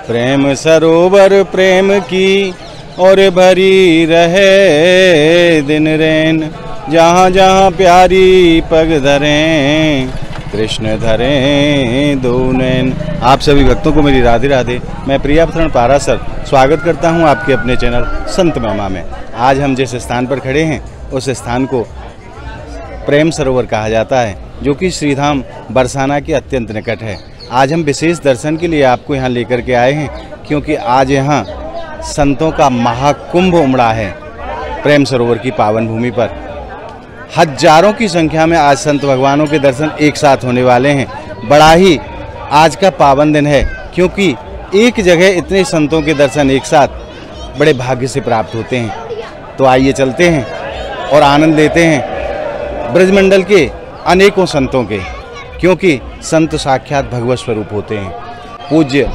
प्रेम सरोवर प्रेम की और भरी रहे दिन रैन, जहाँ जहाँ प्यारी पग धरें कृष्ण धरें दो नैन। आप सभी भक्तों को मेरी राधे राधे। मैं प्रियापतरण पारासर स्वागत करता हूं आपके अपने चैनल संत महिमा में। आज हम जिस स्थान पर खड़े हैं उस स्थान को प्रेम सरोवर कहा जाता है, जो कि श्रीधाम बरसाना के अत्यंत निकट है। आज हम विशेष दर्शन के लिए आपको यहाँ लेकर के आए हैं, क्योंकि आज यहाँ संतों का महाकुंभ उमड़ा है। प्रेम सरोवर की पावन भूमि पर हजारों की संख्या में आज संत भगवानों के दर्शन एक साथ होने वाले हैं। बड़ा ही आज का पावन दिन है, क्योंकि एक जगह इतने संतों के दर्शन एक साथ बड़े भाग्य से प्राप्त होते हैं। तो आइए चलते हैं और आनंद लेते हैं ब्रजमंडल के अनेकों संतों के, क्योंकि संत साक्षात भगवत स्वरूप होते हैं। पूज्य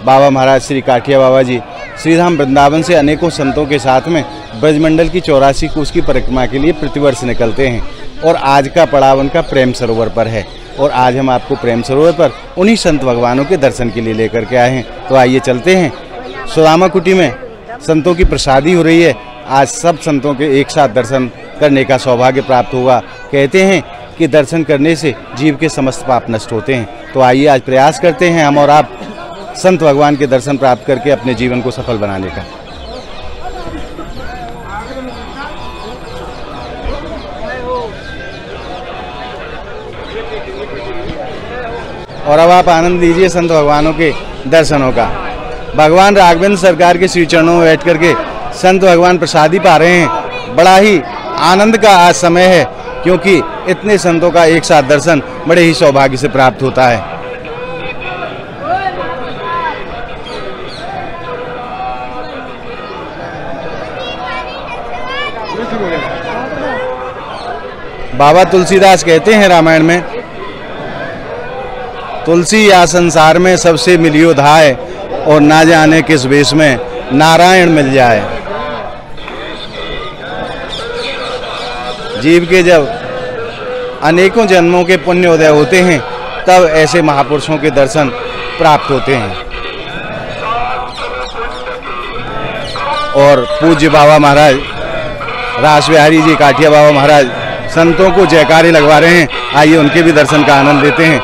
बाबा महाराज श्री काठिया बाबा जी श्रीधाम वृंदावन से अनेकों संतों के साथ में ब्रजमंडल की 84 कोस की परिक्रमा के लिए प्रतिवर्ष निकलते हैं। और आज का पड़ाव उनका प्रेम सरोवर पर है। और आज हम आपको प्रेम सरोवर पर उन्हीं संत भगवानों के दर्शन के लिए लेकर के आए हैं। तो आइए चलते हैं। सुदामा कुटी में संतों की प्रसादी हो रही है। आज सब संतों के एक साथ दर्शन करने का सौभाग्य प्राप्त होगा। कहते हैं कि दर्शन करने से जीव के समस्त पाप नष्ट होते हैं। तो आइए आज प्रयास करते हैं हम और आप संत भगवान के दर्शन प्राप्त करके अपने जीवन को सफल बनाने का। और अब आप आनंद लीजिए संत भगवानों के दर्शनों का। भगवान राघवेंद्र सरकार के श्री चरणों में बैठ करके संत भगवान प्रसादी पा रहे हैं। बड़ा ही आनंद का आज समय है, क्योंकि इतने संतों का एक साथ दर्शन बड़े ही सौभाग्य से प्राप्त होता है। बाबा तुलसीदास कहते हैं रामायण में, तुलसी या संसार में सबसे मिलियो धाय, और ना जाने किस वेश में नारायण मिल जाए। जीव के जब अनेकों जन्मों के पुण्य उदय होते हैं, तब ऐसे महापुरुषों के दर्शन प्राप्त होते हैं। और पूज्य बाबा महाराज रास बिहारी जी काठिया बाबा महाराज संतों को जयकारे लगवा रहे हैं। आइए उनके भी दर्शन का आनंद लेते हैं।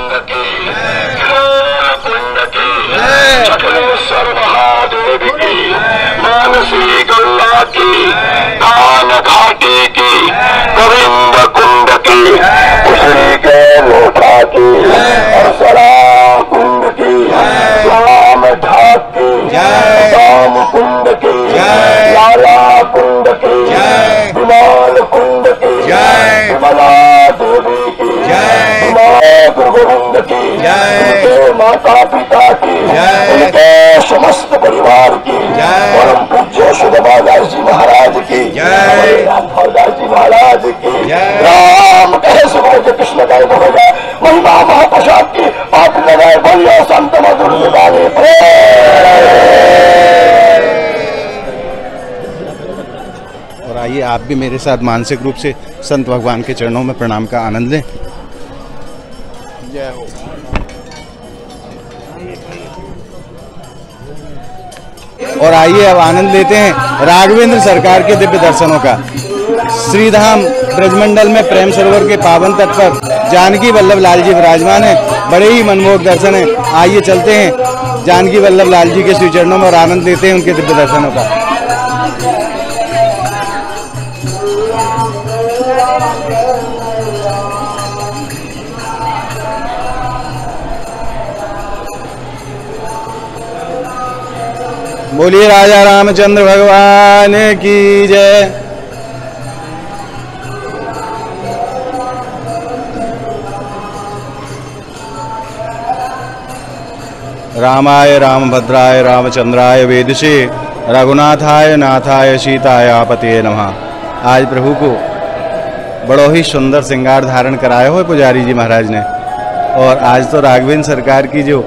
माता पिता की, उनके समस्त परिवार की, परम पूज्य सुदामादास जी महाराज की, रामदास जी महाराज की, राम कहे सुबोध कृष्ण कहे भोजा महिमा महाप्रसाद की आप लगाए बोलिए संत मधुर निवाले। और आइए आप भी मेरे साथ मानसिक रूप से संत भगवान के चरणों में प्रणाम का आनंद लें। जय हो। और आइए अब आनंद लेते हैं राघवेंद्र सरकार के दिव्य दर्शनों का। श्रीधाम ब्रजमंडल में प्रेम सरोवर के पावन तट पर जानकी वल्लभ लाल जी विराजमान हैं। बड़े ही मनमोहक दर्शन हैं। आइए चलते हैं जानकी वल्लभ लाल जी के श्री चरणों में और आनंद लेते हैं उनके दिव्य दर्शनों का। बोलिए राजा रामचंद्र भगवान की जय। रामाय रामभद्राय रामचंद्राय वेदसे रघुनाथाय नाथाय सीताय आपते नमः। आज प्रभु को बड़ो ही सुंदर श्रृंगार धारण कराया हो पुजारी जी महाराज ने। और आज तो राघवेंद्र सरकार की जो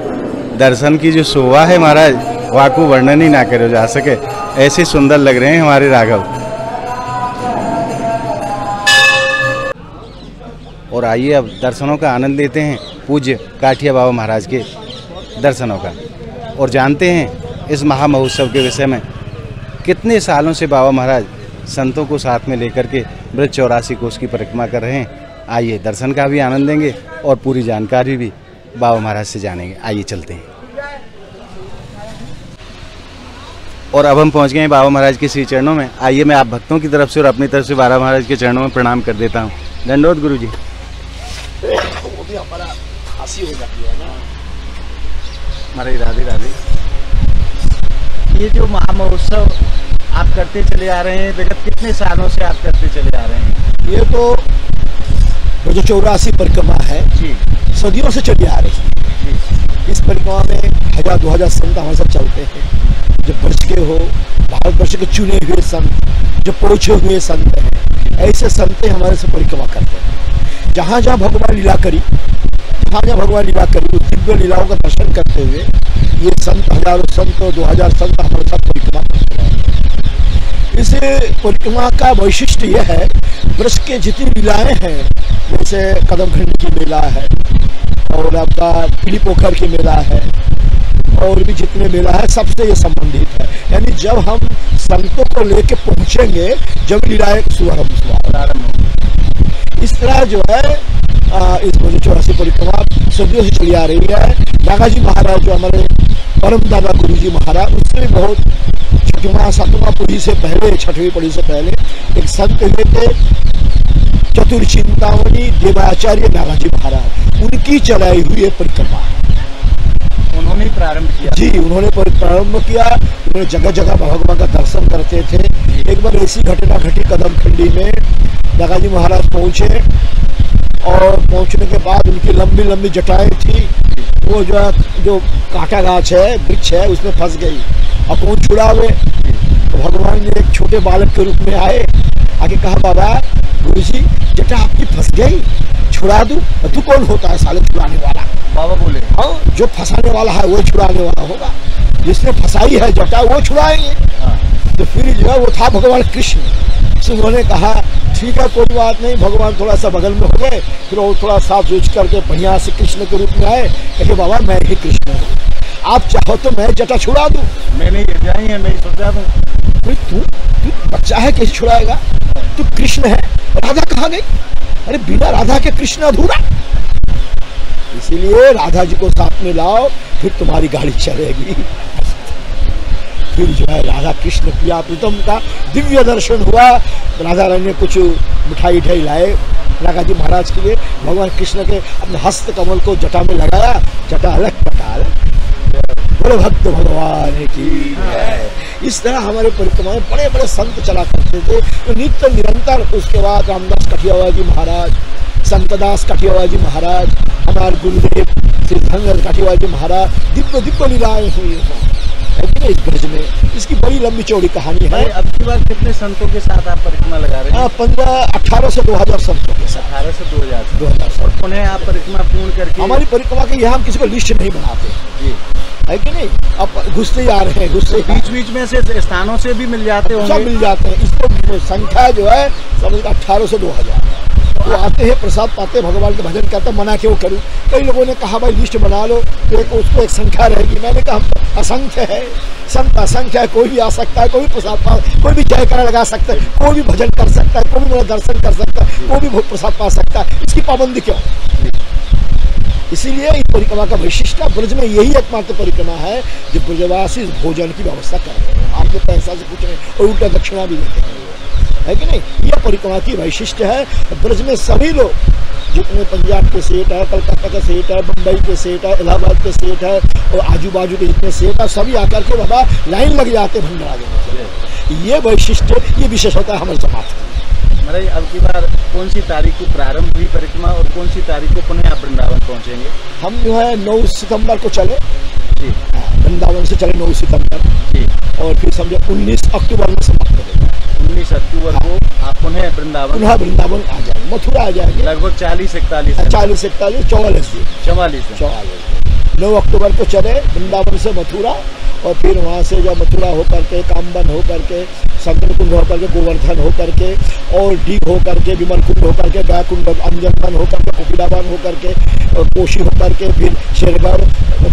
दर्शन की जो शोभा है महाराज, वाकू वर्णन ही ना करो जा सके, ऐसे सुंदर लग रहे हैं हमारे राघव। और आइए अब दर्शनों का आनंद लेते हैं पूज्य काठिया बाबा महाराज के दर्शनों का और जानते हैं इस महामहोत्सव के विषय में। कितने सालों से बाबा महाराज संतों को साथ में लेकर के ब्रज 84 कोस की परिक्रमा कर रहे हैं। आइए दर्शन का भी आनंद लेंगे और पूरी जानकारी भी बाबा महाराज से जानेंगे। आइए चलते हैं। और अब हम पहुंच गए हैं बाबा महाराज के श्री चरणों में। आइए मैं आप भक्तों की तरफ से और अपनी तरफ से बाबा महाराज के चरणों में प्रणाम कर देता हूं। दंडोत गुरु जी। वो भी हमारा हंसी हो जाती है ना। महाराज राधे राधे। ये जो महामहोत्सव आप करते चले आ रहे हैं, विगत कितने सालों से आप करते चले आ रहे हैं? ये तो जो 84 परिक्रमा है जी, सदियों से चली आ रही है। इस परिक्रमा में 1000-2000 संत हमारे साथ चलते हैं। जो वर्ष के हो, भारतवर्ष के चुने हुए संत, जो पहुंचे हुए संत हैं, ऐसे संत हमारे से परिक्रमा करते हैं। जहाँ जहाँ भगवान लीला करी, उस दिव्य लीलाओं का दर्शन करते हुए ये संत, हजारों संत, 2000 संत हमारे साथ परिक्रमा करते हैं। इस परिक्रमा का वैशिष्ट्य यह है, ब्रज के जितनी लीलाएं हैं, जैसे कदमखंड की मेला है और आपका पीली पोखर की मेला है और भी जितने मेला है, सबसे ये संबंधित है। यानी जब हम संतों को लेके पहुंचेंगे, जब लीलाएं प्रारंभ। इस तरह जो है इस 84 परिक्रमा सदियों से चली आ रही है। नागाजी महाराज जो हमारे परम दादा गुरु जी महाराज, उससे भी बहुत 7वां पीढ़ी से पहले, 6वीं पीढ़ी से पहले एक संत हुए थे, चतुर्चिंतामणि देवाचार्य नागाजी महाराज। उनकी चलाई हुई परिक्रमा उन्होंने प्रारंभ किया। जी, उन्होंने प्रारंभ किया। उन्होंने जगह जगह भगवान का दर्शन करते थे। एक बार ऐसी घटना घटी, कदमखंडी में नागाजी महाराज पहुंचे और पहुंचने के बाद उनकी लंबी लंबी जटाएं थी। वो जो कांटा गाछ है, वृक्ष है, उसमें फंस गई। अब कौन छुड़ावे? तो भगवान ने एक छोटे बालक के रूप में आके कहा, बाबा गुरुजी जटा आपकी फंस गई, छुड़ा दूं? तू कौन होता है साले छुड़ाने वाला? बाबा बोले, हाँ, जो फंसाने वाला है वो छुड़ाने वाला होगा, जिसने फंसाई है जटा वो छुड़ाएंगे। तो फिर जो है वो था भगवान कृष्ण। तो उन्होंने कहा ठीक है, कोई बात नहीं। भगवान थोड़ा सा बगल में हो गए, फिर वो थोड़ा साफ सोच करके बढ़िया से कृष्ण के रूप में आए। कहे बाबा मैं ही कृष्ण हूँ, आप चाहो तो मैं जटा छुड़ा दूं। मैंने ये जाई है, मैं सोचा दूं। तू बच्चा है, कैसे छुड़ाएगा? तू कृष्ण है, राधा कहाँ गई? अरे बिना राधा के कृष्ण अधूरा। इसीलिए राधा जी को साथ में लाओ, फिर तुम्हारी गाड़ी चलेगी। फिर जो है राधा कृष्ण प्रिया प्रीतम का दिव्य दर्शन हुआ। राधा रानी ने कुछ मिठाई लाए नागाजी महाराज के लिए। भगवान कृष्ण के अपने हस्त कमल को जटा में लगाया, जटा अलग पटाल, बोलो भक्त भगवान की है। इस तरह हमारे परिक्रमा में बड़े बड़े संत चला करते थे, तो नित्य निरंतर। उसके बाद रामदास कठियावाड़ जी महाराज, संतदास कठियावाड़ जी महाराज, हमारे गुरुदेव श्री धनगर कठियावाड़ जी महाराज, दिव्य दिव्य लीलाएं हुई हैं इस ब्रज में। इसकी बड़ी लंबी चौड़ी कहानी है। अब की बार कितने संतों के साथ आप परिक्रमा लगा रहे हैं? 18 से 2000 संतों के साथ। 18 से 2000 और पुनः आप परिक्रमा पूर्ण करके? हमारी परिक्रमा के यहाँ हम किसी को लिस्ट नहीं बनाते जी, है कि नहीं? अब घुसते ही आ रहे हैं, घुसते बीच बीच में से स्थानों से भी मिल जाते होंगे। सब मिल जाते हैं। इसको संख्या जो है समझ 18 से 2000। वो आते हैं, प्रसाद पाते हैं, भगवान का भजन करते हैं। मना क्यों करूं? कई लोगों ने कहा भाई लिस्ट बना लो, तो उसको एक संख्या रहेगी। मैंने कहा असंख्य है, संत असंख्य है। कोई भी आ सकता है, कोई भी प्रसाद पा, कोई भी जयकारा लगा सकता है, कोई भी भजन कर सकता है, कोई भी मेरा दर्शन कर सकता है, कोई भी प्रसाद पा सकता है। इसकी पाबंदी क्यों? इसीलिए इस परिक्रमा का वैशिष्ट ब्रज में यही एकमात्र परिक्रमा है जो ब्रजवासी भोजन की व्यवस्था कर रहे हैं। आपको पैसा से कुछ नहीं और उल्टा दक्षिणा भी देते हैं, है कि नहीं? यह परिक्रमा की वैशिष्ट है। ब्रज में सभी लोग, जितने पंजाब के सेठ है, कलकत्ता के सेठ है, मुंबई के सेठ है, इलाहाबाद के सेठ है और आजू बाजू के जितने सेठ है, सभी आकर के बाबा लाइन लग जाते हैं भंडारा देने के। ये वैशिष्ट, ये विशेषता है हमारे समाज की। महाराज अब की बार कौन सी तारीख को प्रारंभ हुई परिक्रमा और कौन सी तारीख को पुनः आप वृंदावन पहुंचेंगे? हम जो है 9 सितंबर को चले जी, वृंदावन से चले 9 सितंबर जी, और फिर समझो 19 अक्टूबर में समाप्त करेंगे। 19 अक्टूबर को आप पुनः वृंदावन आ जाएंगे, मथुरा आ जाएंगे। लगभग 40-41 44 44 44 9 अक्टूबर को चले वृंदावन से मथुरा और फिर वहाँ से जब मथुरा होकर के, कामबन होकर के, संकट कुंड होकर के, गोवर्धन होकर के, और डीग होकर के, विमल कुंड होकर के, गाय कुंड, अंजनवन होकर के, कोकिलावन होकर के, और कोशी होकर के, फिर शेरगढ़,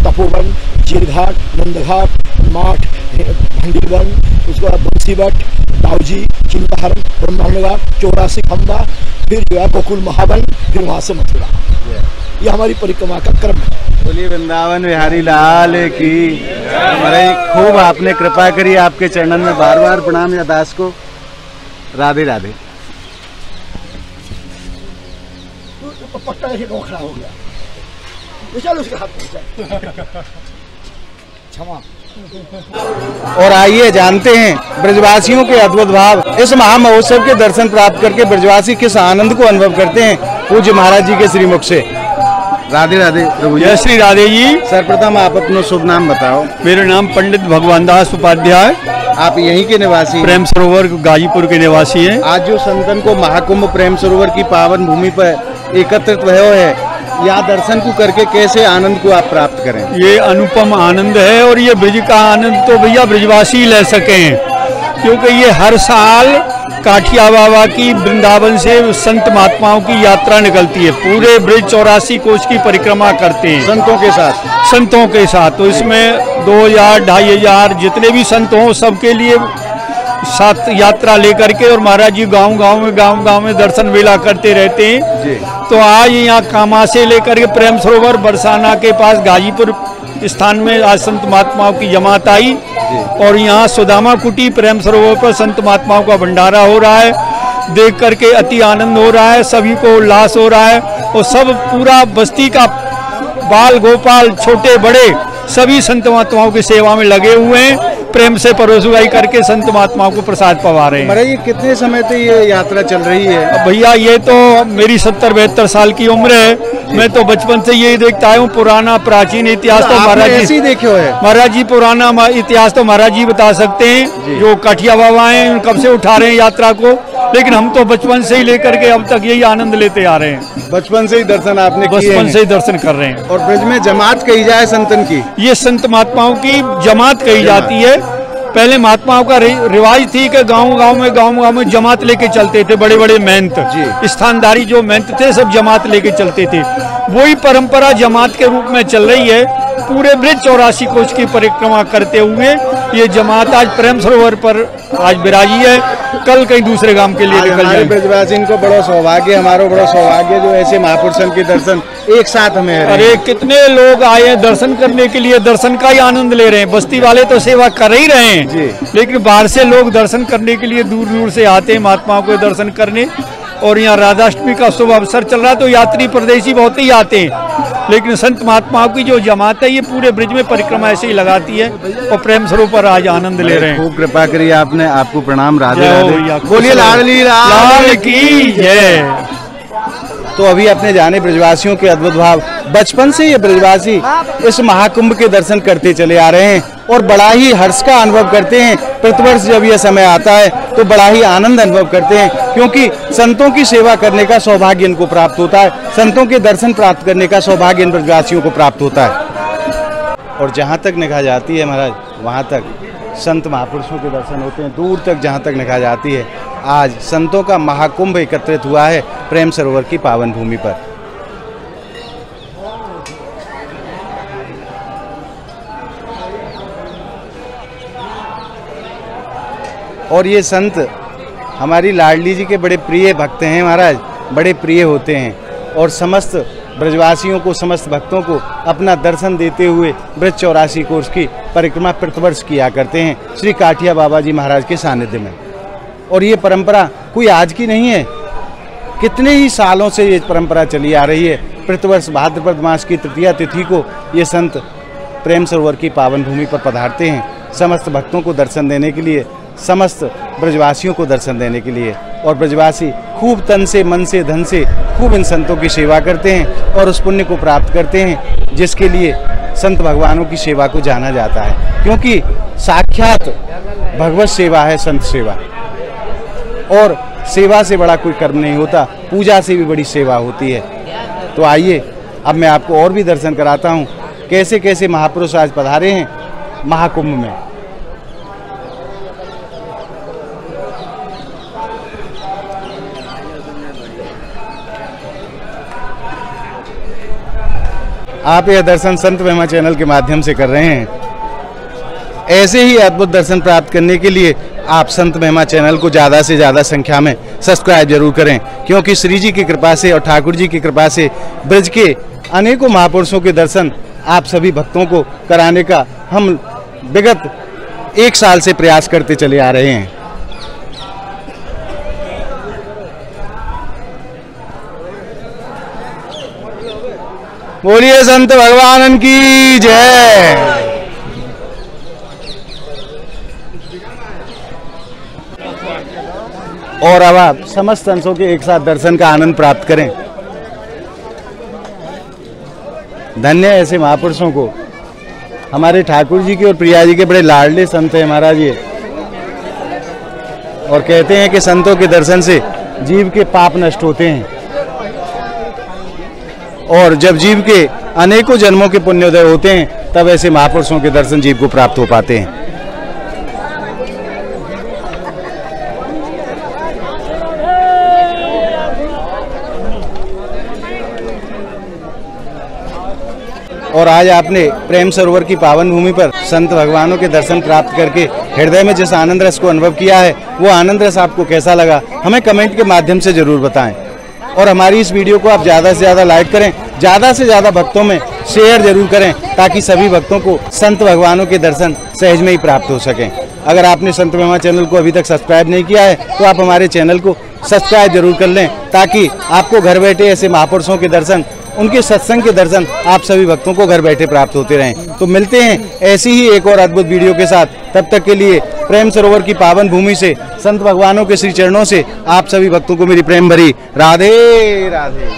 तपोवन, चीरघाट, नंदघाट, माठ, भंडीवन, उसके बाद बंसीवट, दाऊजी, चिंताहरण, ब्रह्मांडघाट, 84 खंबा, फिर जो है गोकुल महावन, फिर वहाँ से मथुरा। ये हमारी परिक्रमा का क्रम है। बोलिए वृंदावन बिहारी लाल की। महाराज खूब आपने कृपा करी, आपके चरणन में बार बार प्रणाम या दास को। राधे राधे। पट्टा ऐसे खड़ा हो गया, चल उसके हाथ में क्षमा। और आइए जानते हैं ब्रजवासियों के अद्भुत भाव। इस महामहोत्सव के दर्शन प्राप्त करके ब्रजवासी किस आनंद को अनुभव करते हैं, पूज्य महाराज जी के श्रीमुख से। राधे राधे प्रभु जी। जय श्री राधे जी। सर्वप्रथम आप अपना शुभ नाम बताओ। मेरा नाम पंडित भगवान दास उपाध्याय, आप यहीं के निवासी हैं? प्रेम सरोवर गाजीपुर के निवासी हैं। आज जो संतन को महाकुंभ प्रेम सरोवर की पावन भूमि पर एकत्रित हुए है, यहाँ दर्शन को करके कैसे आनंद को आप प्राप्त करें? ये अनुपम आनंद है, और ये ब्रज का आनंद तो भैया ब्रजवासी ले सके हैं, क्योंकि ये हर साल काठिया बाबा की वृंदावन से संत महात्माओं की यात्रा निकलती है। पूरे ब्रज 84 कोष की परिक्रमा करते हैं संतों के साथ। तो इसमें 2000, 2500 जितने भी संत हों सबके लिए साथ यात्रा लेकर के, और महाराज जी गांव में दर्शन मेला करते रहते हैं जी। तो आज यहाँ कामा से लेकर के प्रेम सरोवर बरसाना के पास गाजीपुर स्थान में आज संत महात्माओं की जमात आई, और यहाँ सुदामा कुटी प्रेम सरोवर पर संत महात्माओं का भंडारा हो रहा है। देख करके अति आनंद हो रहा है, सभी को उल्लास हो रहा है, और सब पूरा बस्ती का बाल गोपाल छोटे बड़े सभी संत महात्माओं की सेवा में लगे हुए हैं। प्रेम से परोसगाई करके संत महात्माओं को प्रसाद पवा रहे हैं। महाराज ये कितने समय से ये यात्रा चल रही है? अब भैया ये तो मेरी 70-72 साल की उम्र है। मैं तो बचपन से यही देखता हूँ, पुराना प्राचीन इतिहास तो महाराज जी देखे है। महाराज जी पुराना इतिहास तो महाराज जी बता सकते हैं। जो काठिया बाबा हैं कब से उठा रहे हैं यात्रा को, लेकिन हम तो बचपन से ही लेकर के अब तक यही आनंद लेते आ रहे हैं। बचपन से ही दर्शन आपने किए हैं? बचपन से ही दर्शन कर रहे हैं। और ब्रज में जमात कही जाए संतन की? ये संत महात्माओं की जमात कही जाती है। पहले महात्माओं का रिवाज थी कि गांव में जमात लेके चलते थे। बड़े बड़े महंत, स्थानदारी जो महंत थे सब जमात लेके चलते थे। वही परंपरा जमात के रूप में चल रही है। पूरे ब्रज 84 कोष की परिक्रमा करते हुए ये जमात आज प्रेम सरोवर पर आज विराजी है। कल कहीं दूसरे गांव के लिए निकल जाएंगे। ब्रजवासी को बड़ा सौभाग्य, हमारा बड़ा सौभाग्य जो ऐसे महापुरुषों के दर्शन एक साथ हमें। अरे कितने लोग आए हैं दर्शन करने के लिए, दर्शन का ही आनंद ले रहे हैं। बस्ती वाले तो सेवा कर ही रहे हैं, लेकिन बाहर से लोग दर्शन करने के लिए दूर दूर से आते हैं महात्माओं को दर्शन करने। और यहाँ राधाष्टमी का शुभ अवसर चल रहा है तो यात्री परदेशी बहुत ही आते हैं, लेकिन संत महात्माओं की जो जमात है ये पूरे ब्रज में परिक्रमा ऐसे ही लगाती है, और प्रेम स्वरूप पर आज आनंद ले रहे हैं। खूब कृपा करिए आपने, आपको प्रणाम। राधे राधे। बोलिए लाडली लाल की जय। तो अभी अपने जाने ब्रजवासियों के अद्भुत भाव। बचपन से ये ब्रजवासी इस महाकुंभ के दर्शन करते चले आ रहे हैं, और बड़ा ही हर्ष का अनुभव करते हैं। प्रतिवर्ष जब यह समय आता है तो बड़ा ही आनंद अनुभव करते हैं, क्योंकि संतों की सेवा करने का सौभाग्य इनको प्राप्त होता है, संतों के दर्शन प्राप्त करने का सौभाग्य इन ब्रजवासियों को प्राप्त होता है। और जहाँ तक निगाह जाती है महाराज, वहाँ तक संत महापुरुषों के दर्शन होते हैं। दूर तक जहाँ तक निगाह जाती है, आज संतों का महाकुंभ एकत्रित हुआ है प्रेम सरोवर की पावन भूमि पर। और ये संत हमारी लाडली जी के बड़े प्रिय भक्त हैं महाराज, बड़े प्रिय होते हैं, और समस्त ब्रजवासियों को, समस्त भक्तों को अपना दर्शन देते हुए ब्रज 84 कोष की परिक्रमा प्रतिवर्ष किया करते हैं श्री काठिया बाबा जी महाराज के सानिध्य में। और ये परंपरा कोई आज की नहीं है, कितने ही सालों से ये परंपरा चली आ रही है। प्रतिवर्ष भाद्रपद मास की तृतीया तिथि को ये संत प्रेम सरोवर की पावन भूमि पर पधारते हैं, समस्त भक्तों को दर्शन देने के लिए, समस्त ब्रजवासियों को दर्शन देने के लिए। और ब्रजवासी खूब तन से, मन से, धन से खूब इन संतों की सेवा करते हैं और उस पुण्य को प्राप्त करते हैं जिसके लिए संत भगवानों की सेवा को जाना जाता है, क्योंकि साक्षात भगवत सेवा है संत सेवा। और सेवा से बड़ा कोई कर्म नहीं होता, पूजा से भी बड़ी सेवा होती है। तो आइए अब मैं आपको और भी दर्शन कराता हूँ कैसे कैसे महापुरुष आज पधारे हैं महाकुंभ में। आप यह दर्शन संत महिमा चैनल के माध्यम से कर रहे हैं। ऐसे ही अद्भुत दर्शन प्राप्त करने के लिए आप संत महिमा चैनल को ज़्यादा से ज़्यादा संख्या में सब्सक्राइब जरूर करें, क्योंकि श्री जी की कृपा से और ठाकुर जी की कृपा से ब्रज के अनेकों महापुरुषों के दर्शन आप सभी भक्तों को कराने का हम विगत 1 साल से प्रयास करते चले आ रहे हैं। बोलिए संत भगवान की जय। और अब आप समस्त अंशों के एक साथ दर्शन का आनंद प्राप्त करें। धन्य ऐसे महापुरुषों को। हमारे ठाकुर जी के और प्रिया जी के बड़े लाडले संत हैं महाराज ये, और कहते हैं कि संतों के दर्शन से जीव के पाप नष्ट होते हैं, और जब जीव के अनेकों जन्मों के पुण्योदय होते हैं तब ऐसे महापुरुषों के दर्शन जीव को प्राप्त हो पाते हैं। और आज आपने प्रेम सरोवर की पावन भूमि पर संत भगवानों के दर्शन प्राप्त करके हृदय में जिस आनंद रस को अनुभव किया है, वो आनंद रस आपको कैसा लगा हमें कमेंट के माध्यम से जरूर बताएं। और हमारी इस वीडियो को आप ज़्यादा से ज़्यादा लाइक करें, ज़्यादा से ज़्यादा भक्तों में शेयर जरूर करें, ताकि सभी भक्तों को संत भगवानों के दर्शन सहज में ही प्राप्त हो सकें। अगर आपने संत महिमा चैनल को अभी तक सब्सक्राइब नहीं किया है तो आप हमारे चैनल को सब्सक्राइब जरूर कर लें, ताकि आपको घर बैठे ऐसे महापुरुषों के दर्शन, उनके सत्संग के दर्शन आप सभी भक्तों को घर बैठे प्राप्त होते रहें। तो मिलते हैं ऐसी ही एक और अद्भुत वीडियो के साथ। तब तक के लिए प्रेम सरोवर की पावन भूमि से, संत भगवानों के श्री चरणों से आप सभी भक्तों को मेरी प्रेम भरी राधे राधे।